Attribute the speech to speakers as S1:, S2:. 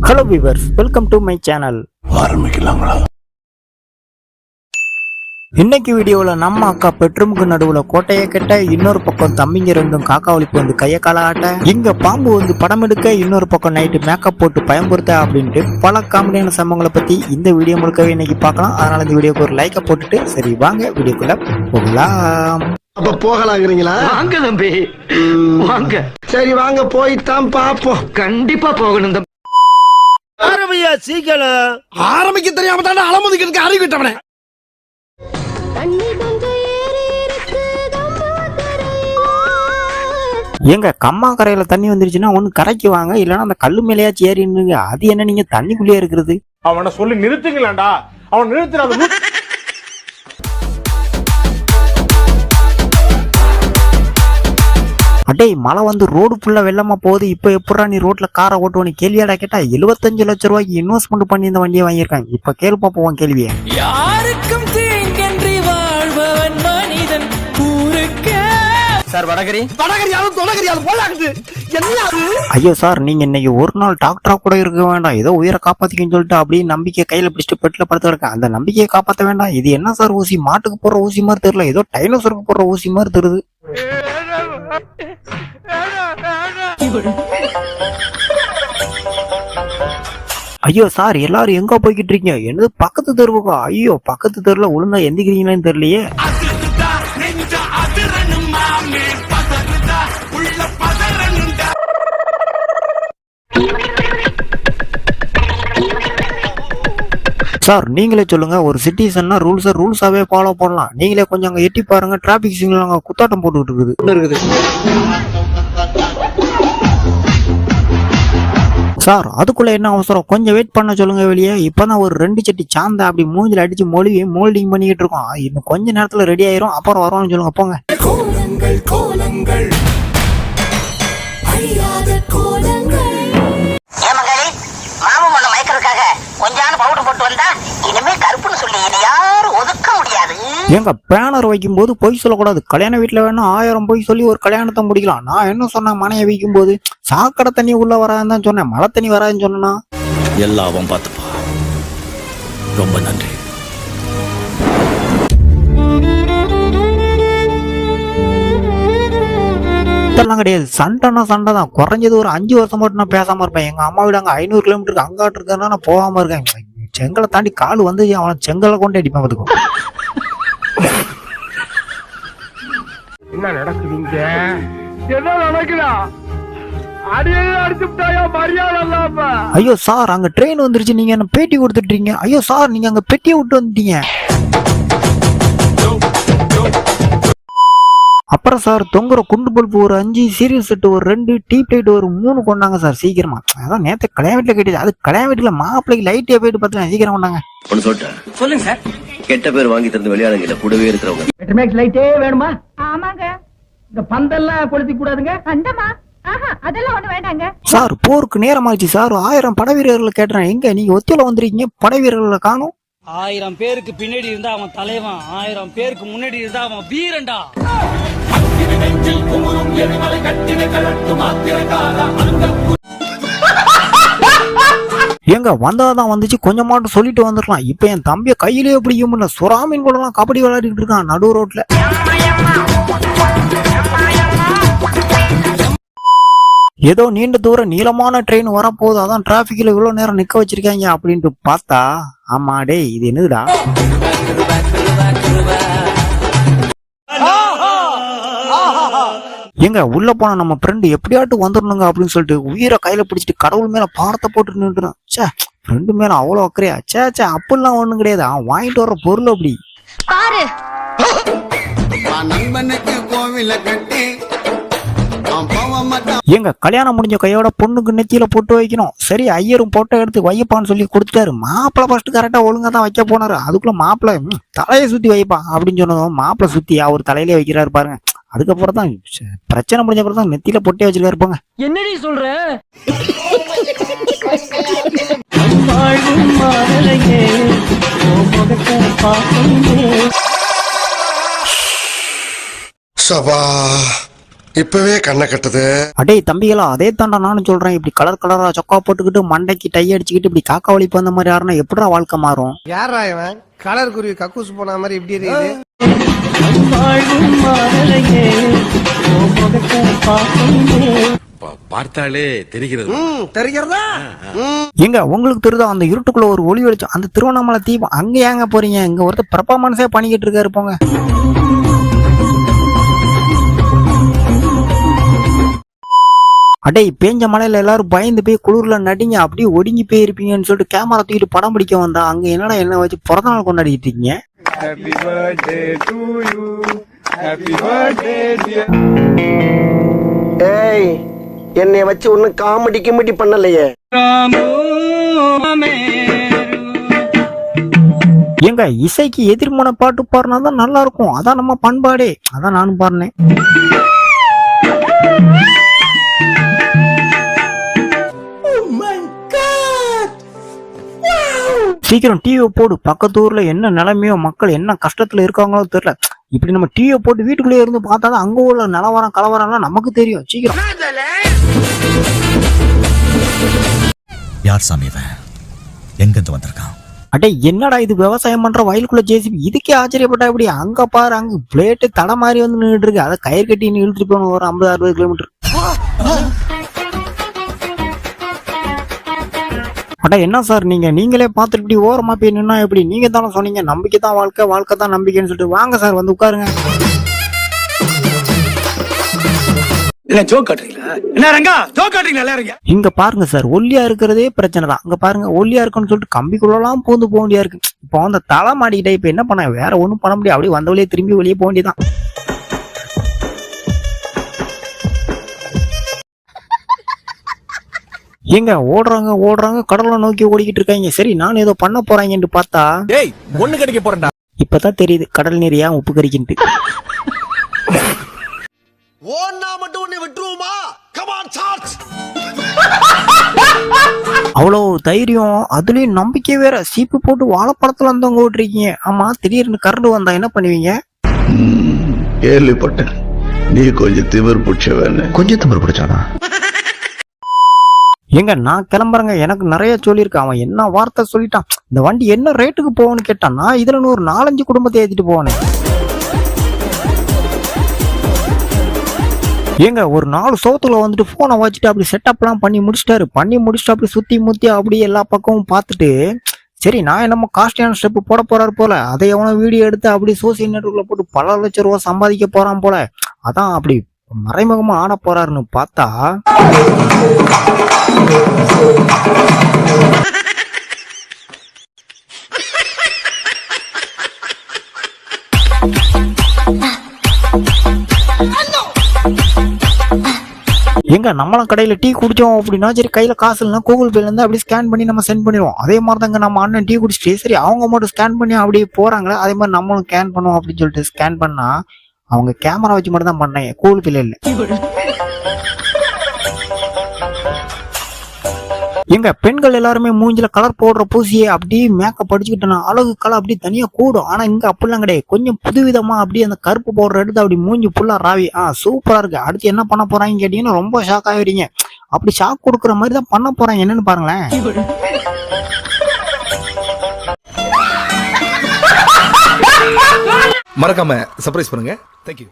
S1: Hello viewers, welcome to my channel.
S2: ஆரம்பிக்கலாங்களா?
S1: இன்னைக்கு வீடியோவில் நம்ம அக்கா பெட்ரூமுக்கு நடுவில் கோட்டையை கட்ட, இன்னொரு பக்கம் தம்பிங்க ரெண்டும் காக்கா ஒழிப்பு வந்து கையை கால ஆட்ட, இங்க பாம்பு வந்து படம் எடுக்க, இன்னொரு பக்கம் நைட்டு மேக்கப் போட்டு பயன்படுத்த அப்படின்ட்டு பல காமெடியான சம்பவங்களை பத்தி இந்த வீடியோ முழுக்கவே இன்னைக்கு பார்க்கலாம். அதனால இந்த வீடியோக்கு ஒரு லைக்கை போட்டுட்டு சரி வாங்க வீடியோக்குள்ள போகலாம்.
S3: அப்ப போகலாங்கிறீங்களா?
S4: வாங்க தம்பி வாங்க.
S3: சரி வாங்க, போய்தான் பாப்போம்.
S4: கண்டிப்பா போகணும் தம்பி.
S3: ஆரம்பியா சீக்கிரம். ஆரம்பிக்க தெரியாம தானே அலமுதிக்கிறதுக்கு அறிவு விட்டவனே.
S1: எங்க கம்மா கரையில தண்ணி வந்துருச்சுன்னா ஒண்ணு கரைக்கு வாங்க, இல்லைன்னா அந்த கல்லு மேலேயாச்சும் ஏறினுங்க. அது என்ன நீங்க தண்ணிக்குள்ளேயே இருக்கிறது?
S5: அவனை சொல்லி நிறுத்துங்களாண்டா. அவன் நிறுத்தின
S1: அடே, மழை வந்து ரோடு ஃபுல்லா வெள்ளமா போகுது. இப்ப எப்படா நீ ரோட்ல காரை ஓட்டுவனு கேள்வியாடா கேட்டா, 75 லட்சம் ரூபாய்க்கு இன்வெஸ்ட்மெண்ட் பண்ணி இந்த வண்டியை வாங்கியிருக்காங்க. இப்ப கேள்வி பாப்போம் கேள்வியை.
S6: யாருக்கும் தீங்கன்றி வாழ்பவன் மனிதன் ஊருக்கு.
S4: சார்
S3: வடகரியாலும் தொடகரியாலும் போலாக்குது. என்ன அது?
S1: ஐயோ சார், நீங்க இன்னைக்கு ஒரு நாள் டாக்டரா கூட இருக்க வேண்டாம். ஏதோ உயிரை காப்பாத்திக்கன்னு சொல்லிட்டு அப்படியே நம்பிக்கை கையில பிடிச்சிட்டு பெட்ல படுத்து கிடக்க. அந்த நம்பிக்கையை காப்பாற்ற வேண்டாம். இது என்ன சார் ஊசி? மாட்டுக்கு போடுற ஊசி மாதிரி தெரியல, ஏதோ டைனோசருக்கு போடுற ஊசி மாதிரி தெரியுது. ஐயோ சார், எல்லாரும் எங்க போய்கிட்டு இருக்கீங்க? என்னது பக்கத்து தெருவுக்கா? ஐயோ, பக்கத்து தெருல ஒழுங்கா எந்திக்கிறீங்களான்னு தெரியலையே. சார் நீங்களே சொல்லுங்க, ஒரு சிட்டிசன்னா ரூல்ஸாவே ஃபாலோ பண்ணலாம். நீங்களே கொஞ்சம் அங்க எட்டி பாருங்க, டிராபிக் சிக்னல் அங்க குத்தாட்டம் போட்டுக்கிட்டு இருக்குது. சார் அதுக்குள்ள என்ன அவசரம்? கொஞ்சம் வெயிட் பண்ண சொல்லுங்க வெளியே. இப்பதான் ஒரு 2 சட்டி சாந்த அப்படி மூஞ்சில அடிச்சு மொழிவி மோல்டிங் பண்ணிக்கிட்டு இருக்கோம். இன்னும் கொஞ்ச நேரத்துல ரெடி ஆயிரும். அப்புறம் வருவான்னு சொல்லுங்க, போங்க. எங்க பேனர் வைக்கும் போது பொய் சொல்லக்கூடாது. கல்யாண வீட்டுல வேணா 1000 பொய் சொல்லி ஒரு கல்யாணத்தை முடிக்கலாம். நான் என்ன சொன்னேன்? மனையை வைக்கும் போது சாக்கடை தண்ணி உள்ள வராதுன்னு தான் சொன்னேன், மழை தண்ணி வராதுன்னு சொன்னா.
S2: எல்லாவும் பார்த்துப்பா. ரொம்ப நன்றி.
S1: இதெல்லாம் கிடையாது. சண்டைனா சண்டை தான். குறைஞ்சது ஒரு 5 வருஷம் மட்டும் நான் பேசாம இருப்பேன். எங்க அம்மா வீடு அங்க 500 கிலோமீட்டருக்கு அங்காட்டு இருக்கா, நான் போகாம இருக்கேன். செங்கலை தாண்டி கால் வந்து அவனை செங்கலை கொண்டு அடிப்பேன். பார்த்துக்கோ.
S5: என்ன நடக்குதுங்க? என்ன நடக்குதா? அடியே அடிச்சுட்டாயா? மரியாதை இல்லாம.
S1: ஐயோ சார், அங்க ட்ரெயின் வந்துருச்சு. நீங்க என்ன பேட்டி கொடுத்துட்டீங்க. ஐயோ சார், நீங்க அங்க பெட்டியை விட்டு வந்துட்டீங்க. அப்புறம் சார், தொங்குற குண்டு பல்பு ஒரு 5, சீரியல் செட்டு ஒரு 2, டீப் லைட் ஒரு 3 கொண்டாங்க சார் சீக்கிரமா. அதான் நேற்று கல்யாண வீட்டுல கேட்டுச்சு. அது கல்யாண வீட்டுல மாப்பிள்ளைக்கு லைட்டே போயிட்டு பார்த்தேன். சீக்கிரம் கொண்டாங்க.
S4: சொல்லுங்க சார்.
S7: கெட்ட பேர் வாங்கி தந்து விளையாடுங்க. கூடவே இருக்கிறவங்க
S3: பெட்ரோமேக்ஸ் லைட்டே வேணுமா?
S8: ஆமாங்க.
S3: இந்த பந்தெல்லாம் கொளுத்தி கூடாதுங்க.
S8: பந்தமா? அதெல்லாம் ஒண்ணு வேண்டாங்க
S1: சார். போருக்கு நேரமாச்சு சார். 1000 படை வீரர்களை கேட்டுறேன். எங்க நீங்க ஒத்தியில வந்திருக்கீங்க? படை வீரர்களை காணும்.
S6: 1000 பேருக்கு பின்னாடி இருந்தா அவன் தலைவன், 1000 பேருக்கு முன்னாடி இருந்தா அவன் வீரன்டா.
S1: எங்க வந்ததான் வந்துச்சு, கொஞ்சமாட்டும் சொல்லிட்டு வந்துருக்கலாம். இப்ப என் தம்பிய கையிலேயே பிடிக்க முடியல. சுறாமீன் கூட எல்லாம் கபடி விளையாடிட்டு இருக்கான் நடு ரோட்ல. ஏதோ நீண்ட தூரம் நீளமான ட்ரெயின் வரப்போகுது, அதான் டிராபிக்ல இவ்வளவு நேரம் நிக்க வச்சிருக்காங்க அப்படின்ட்டு பார்த்தா, ஆமா டே இது என்னதுடா? எங்க உள்ள போன நம்ம ஃப்ரெண்டு எப்படியாட்டும் வந்துடணுங்க அப்படின்னு சொல்லிட்டு உயிரை கையில பிடிச்சிட்டு கடவுள் மேல பாரத்தை போட்டு நின்றுறான். சே, ஃப்ரெண்டு மேல அவ்வளவு அக்கறையா? சே அப்படிலாம் ஒண்ணும் கிடையாது. அவன் வாங்கிட்டு வர்ற பொருள் அப்படி
S8: பாரு.
S9: நண்பனுக்கு கோவில கட்டி
S1: எங்க கல்யாணம் முடிஞ்ச கையோட பொண்ணுக்கு நெத்தியில போட்டு வைக்கணும். சரி, ஐயரும் போட்டோ எடுத்து வைப்பான்னு சொல்லி கொடுத்துட்டாரு. மாப்பிள்ள ஃபர்ஸ்ட் கரெக்டா ஒழுங்கா தான் வைக்க போனாரு. அதுக்குள்ள மாப்பிள்ள தலையை சுத்தி வைப்பா அப்படின்னு சொன்னதும் மாப்பிள்ள சுத்தி அவர் தலையிலே வைக்கிறாரு பாருங்க. அதுக்கப்புறம் தான் பிரச்சனை முடிஞ்ச அப்புறம் தான் நெத்தியில பொட்டே வச்சிருக்காரு. போங்க.
S6: என்னடி சொல்ற?
S9: சபா இப்பவே கண்ணை கட்டுது.
S1: அடே தம்பிகளா, அதே தாண்டா நானும் சொல்றேன். இப்படி கலர் கலரா சொக்கா போட்டுக்கிட்டு மண்டைக்கு டை அடிச்சுக்கிட்டு இப்படி காக்கா வலிப்பு அந்த மாதிரி யாருன்னா எப்படா வாழ்க்கை மாறும்?
S3: யாரா இவன் கலர் குருவி கக்கூஸ் போன மாதிரி இப்படி இருக்குது?
S2: பார்த்தாலே தெரிகிறது.
S3: தெரிகிறதா?
S1: எங்க உங்களுக்கு தெரியுதா அந்த இருட்டுக்குள்ள ஒரு ஒளி வெளிச்சம், அந்த திருவண்ணாமலை தீபம். அங்க ஏங்க போறீங்க? இங்க ஒருத்தர் பெர்ஃபார்மன்ஸே பண்ணிக்கிட்டு இருக்காரு போங்க. அடே பேஞ்ச மலையில எல்லாரும் பயந்து போய் குளிர்ல நடிங்க அப்படியே ஒடுங்கி போயிருப்பீங்கன்னு சொல்லிட்டு கேமரா தூக்கிட்டு படம் பிடிக்க வந்தா அங்க என்னடா என்ன வச்சு பிறந்த நாள் கொண்டாடிட்டு இருக்கீங்க?
S3: ஏய், என்னை வச்சு ஒன்னும் காமெடி கிமெடி பண்ணலையே.
S1: எங்க இசைக்கு எதிர்மான பாட்டு பாடினா தான் நல்லா இருக்கும். அதான் நம்ம பண்பாடே. அதான் நானும் பாடினேன். சீக்கிரம் டிவியை போடு. பக்கத்து ஊர்ல என்ன நிலைமையோ, மக்கள் என்ன கஷ்டத்துல இருக்காங்களோ தெரியல. இப்படி நம்ம டிவியை போட்டு வீட்டுக்குள்ளே இருந்து பார்த்தாதான் அங்க உள்ள நிலவரம் கலவரம்லாம் நமக்கு தெரியும். சீக்கிரம்.
S2: யார் சாமி இவன்? எங்க இருந்து வந்திருக்கான்?
S1: அடே என்னடா இது, விவசாயம் பண்ற வயலுக்குள்ள ஜேசிபி? இதுக்கே ஆச்சரியப்பட்டா இப்படி? அங்க பாரு, அங்க பிளேட்டு தடை மாதிரி வந்து நின்றுட்டு இருக்கு. அதை கயிறு கட்டி இழுத்துட்டு போகணும் ஒரு 50-60 கிலோமீட்டர். அடா என்ன சார் நீங்களே பார்த்துட்டு இப்படி ஓரமா போய் நின்னா எப்படி? நீங்க தானே சொன்னீங்க நம்பிக்கை தான் வாழ்க்கை, வாழ்க்கை தான் நம்பிக்கைன்னு சொல்லிட்டு. வாங்க சார் வந்து உட்காருங்க. இங்க பாருங்க சார், ஒல்லியா இருக்கிறதே பிரச்சனை தான். இங்க பாருங்க, ஒல்லியா இருக்குன்னு சொல்லிட்டு கம்பிக்குள்ளலாம் பூந்து போக வேண்டியா இருக்கு. இப்போ அந்த தலை மாடிக்கிட்ட இப்ப என்ன பண்ண, வேற ஒண்ணும் பண்ண முடியாது. அப்படியே வந்த வழியே திரும்பி வெளியே போக வேண்டியதான். எங்க ஓடுறாங்க கடலை நோக்கி ஓடிக்கிட்டு இருக்காங்க. சரி நான் ஏதோ பண்ண போறாங்கன்னு பார்த்தா
S3: ஒண்ணு கிடைக்க போறேன்டா.
S1: இப்பதான் தெரியுது கடல் நீர் ஏன் உப்பு கறிக்கிட்டு.
S3: ஓன்னா மட்டும் உன்னை விட்டுருவோமா? Come on charge.
S1: அவ்வளவு தைரியம், அதுலயும் நம்பிக்கை வேற. சீப்பு போட்டு வாழைப்பழத்துல இருந்தவங்க ஓட்டுறீங்க. ஆமா, திடீர்னு கரண்ட் வந்தா என்ன பண்ணுவீங்க?
S2: கேள்விப்பட்டேன் நீ கொஞ்சம் திமிர் பிடிச்சவன்னு. கொஞ்சம் திமிர் பிடிச்சானா?
S1: எங்க நான் கிளம்புறேங்க. எனக்கு நிறைய சொல்லியிருக்கான். அவன் என்ன வார்த்தை சொல்லிட்டான். இந்த வண்டி என்ன ரேட்டுக்கு போகணும்னு கேட்டான். நான் இதுல ஒரு 4-5 குடும்பத்தை ஏத்திட்டு போனேன். ஏங்க ஒரு 4 சோத்துல வந்துட்டு போனை வச்சுட்டு அப்படி செட்டப்லாம் பண்ணி முடிச்சிட்டாரு. அப்படி சுத்தி முத்தி அப்படி எல்லா பக்கமும் பார்த்துட்டு, சரி நான் என்னமோ காஸ்ட்லியான ஸ்டெப் போட போறாரு போல. அதை எவனோ வீடியோ எடுத்து அப்படி சோசியல் நெட்வொர்க்ல போட்டு பல லட்சம் ரூபா சம்பாதிக்க போறான் போல. அதான் அப்படி மறைமுகமா ஆட போறாருன்னு பார்த்தா எங்க நம்மளும் கடையில டீ குடிச்சோம் அப்படின்னா சரி கையில காசு இல்லைன்னா கூகுள் பேல இருந்து அப்படியே ஸ்கேன் பண்ணி நம்ம சென்ட் பண்ணிடுவோம். அதே மாதிரி தாங்க நம்ம அண்ணன் டீ குடிச்சிட்டு சரி அவங்க மட்டும் ஸ்கேன் பண்ணி அப்படியே போறாங்களே, அதே மாதிரி நம்மளும் ஸ்கேன் பண்ணுவோம் அப்படின்னு சொல்லிட்டு ஸ்கேன் பண்ணா அவங்க கேமரா வச்சு மட்டும் தான் பண்ணாங்க, கூகுள் பேல இல்ல. எங்க பெண்கள் எல்லாருமே மூஞ்சில கலர் போடுற பூசியே அப்படியே மேக்கப் படிச்சுக்கிட்டோம்னா அழகு கலர் அப்படி தனியா கூடும். ஆனா இங்க அப்படிலாம் கிடையாது. கொஞ்சம் புதுவிதமா அப்படியே அந்த கருப்பு பவுடர் எடுத்து அப்படி மூஞ்சி ஃபுல்லா ராவி சூப்பரா இருக்கு. அடுத்து என்ன பண்ண போறாங்க கேட்டீங்கன்னா ரொம்ப ஷாக் ஆகிடுறீங்க. அப்படி ஷாக் கொடுக்குற மாதிரி தான் பண்ண போறாங்க. என்னன்னு பாருங்களேன்.
S10: மறக்காம சர்ப்ரைஸ் பண்ணுங்க. தேங்க்யூ.